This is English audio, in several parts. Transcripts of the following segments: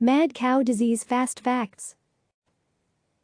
Mad cow disease fast facts.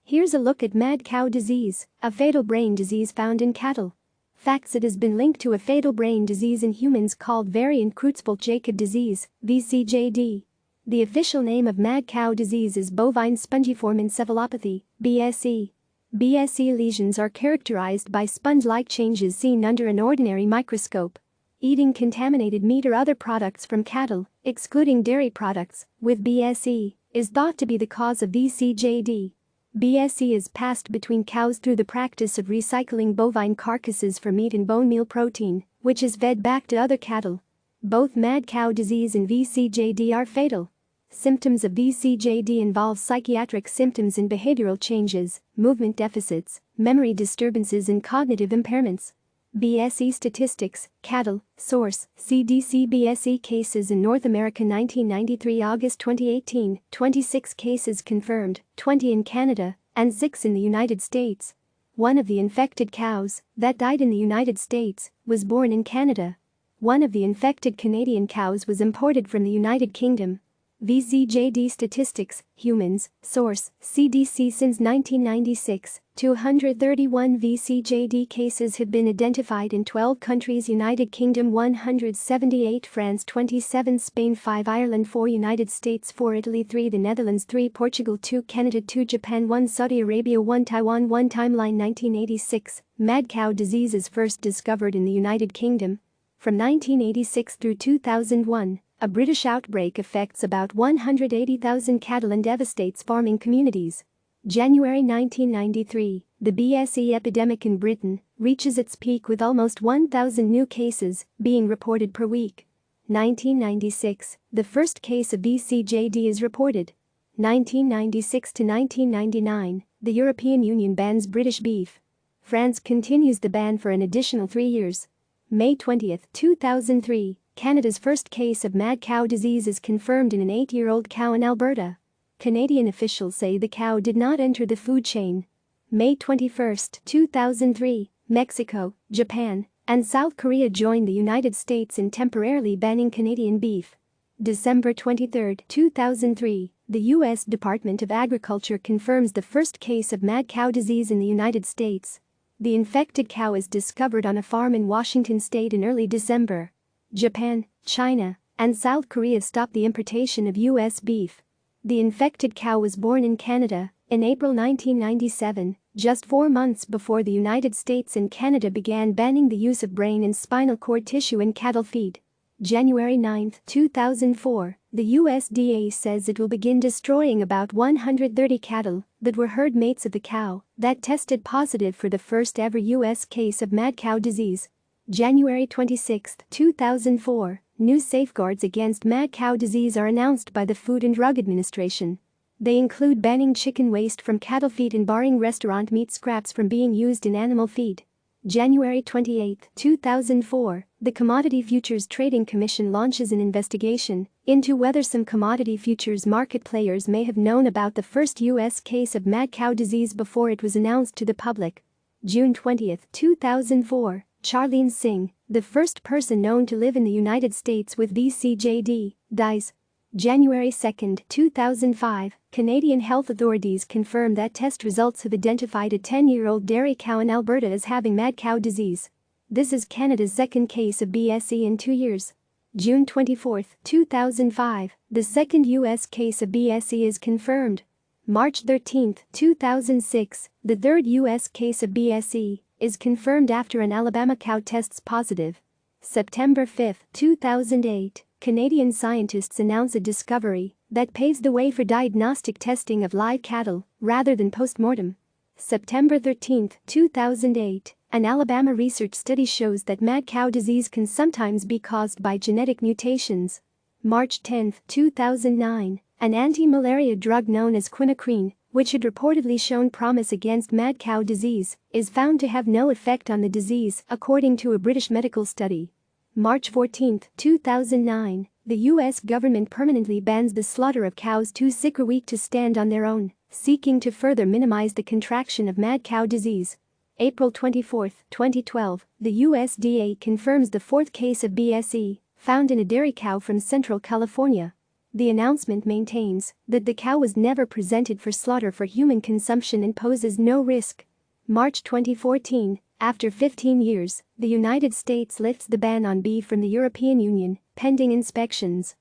Here's a look at mad cow disease, a fatal brain disease found in cattle. Facts: it has been linked to a fatal brain disease in humans called variant Creutzfeldt-Jakob disease, vCJD. The official name of mad cow disease is bovine spongiform encephalopathy, BSE. BSE lesions are characterized by sponge-like changes seen under an ordinary microscope. Eating contaminated meat or other products from cattle, excluding dairy products, with BSE, is thought to be the cause of vCJD. BSE is passed between cows through the practice of recycling bovine carcasses for meat and bone meal protein, which is fed back to other cattle. Both mad cow disease and vCJD are fatal. Symptoms of vCJD involve psychiatric symptoms and behavioral changes, movement deficits, memory disturbances and cognitive impairments. BSE Statistics, Cattle, Source, CDC. BSE cases in North America 1993. August 2018, 26 cases confirmed, 20 in Canada, and 6 in the United States. One of the infected cows that died in the United States was born in Canada. One of the infected Canadian cows was imported from the United Kingdom. vCJD Statistics, Humans, Source, CDC. Since 1996, 231 vCJD cases have been identified in 12 countries: United Kingdom 178, France 27, Spain 5, Ireland 4, United States 4, Italy 3, the Netherlands 3, Portugal 2, Canada 2, Japan 1, Saudi Arabia 1, Taiwan 1. Timeline: 1986, mad cow disease is first discovered in the United Kingdom. From 1986 through 2001, a British outbreak affects about 180,000 cattle and devastates farming communities. January 1993, the BSE epidemic in Britain reaches its peak with almost 1,000 new cases being reported per week. 1996, the first case of vCJD is reported. 1996 to 1999, the European Union bans British beef. France continues the ban for an additional 3 years. May 20, 2003, Canada's first case of mad cow disease is confirmed in an 8-year-old cow in Alberta. Canadian officials say the cow did not enter the food chain. May 21, 2003, Mexico, Japan, and South Korea joined the United States in temporarily banning Canadian beef. December 23, 2003, the U.S. Department of Agriculture confirms the first case of mad cow disease in the United States. The infected cow is discovered on a farm in Washington state in early December. Japan, China, and South Korea stopped the importation of U.S. beef. The infected cow was born in Canada in April 1997, just 4 months before the United States and Canada began banning the use of brain and spinal cord tissue in cattle feed. January 9, 2004, the USDA says it will begin destroying about 130 cattle that were herd mates of the cow that tested positive for the first ever U.S. case of mad cow disease. January 26, 2004, new safeguards against mad cow disease are announced by the Food and Drug Administration. They include banning chicken waste from cattle feed and barring restaurant meat scraps from being used in animal feed. January 28, 2004, the Commodity Futures Trading Commission launches an investigation into whether some commodity futures market players may have known about the first U.S. case of mad cow disease before it was announced to the public. June 20, 2004, Charlene Singh, the first person known to live in the United States with vCJD, dies. January 2, 2005, Canadian health authorities confirm that test results have identified a 10-year-old dairy cow in Alberta as having mad cow disease. This is Canada's second case of BSE in 2 years. June 24, 2005, the second U.S. case of BSE is confirmed. March 13, 2006, the third U.S. case of BSE is confirmed after an Alabama cow tests positive. September 5, 2008, Canadian scientists announce a discovery that paves the way for diagnostic testing of live cattle rather than post-mortem. September 13, 2008, an Alabama research study shows that mad cow disease can sometimes be caused by genetic mutations. March 10, 2009, an anti-malaria drug known as quinacrine, which had reportedly shown promise against mad cow disease, is found to have no effect on the disease, according to a British medical study. March 14, 2009, the U.S. government permanently bans the slaughter of cows too sick or weak to stand on their own, seeking to further minimize the contraction of mad cow disease. April 24, 2012, the USDA confirms the fourth case of BSE, found in a dairy cow from Central California. The announcement maintains that the cow was never presented for slaughter for human consumption and poses no risk. March 2014, after 15 years, the United States lifts the ban on beef from the European Union, pending inspections.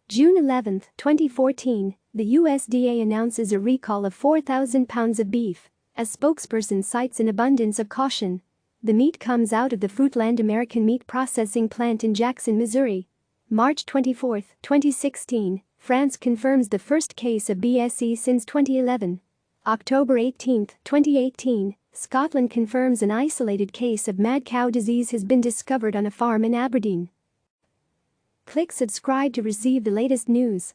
June 11, 2014, the USDA announces a recall of 4,000 pounds of beef. A spokesperson cites an abundance of caution. The meat comes out of the Fruitland American meat processing plant in Jackson, Missouri. March 24, 2016, France confirms the first case of BSE since 2011. October 18, 2018, Scotland confirms an isolated case of mad cow disease has been discovered on a farm in Aberdeen. Click subscribe to receive the latest news.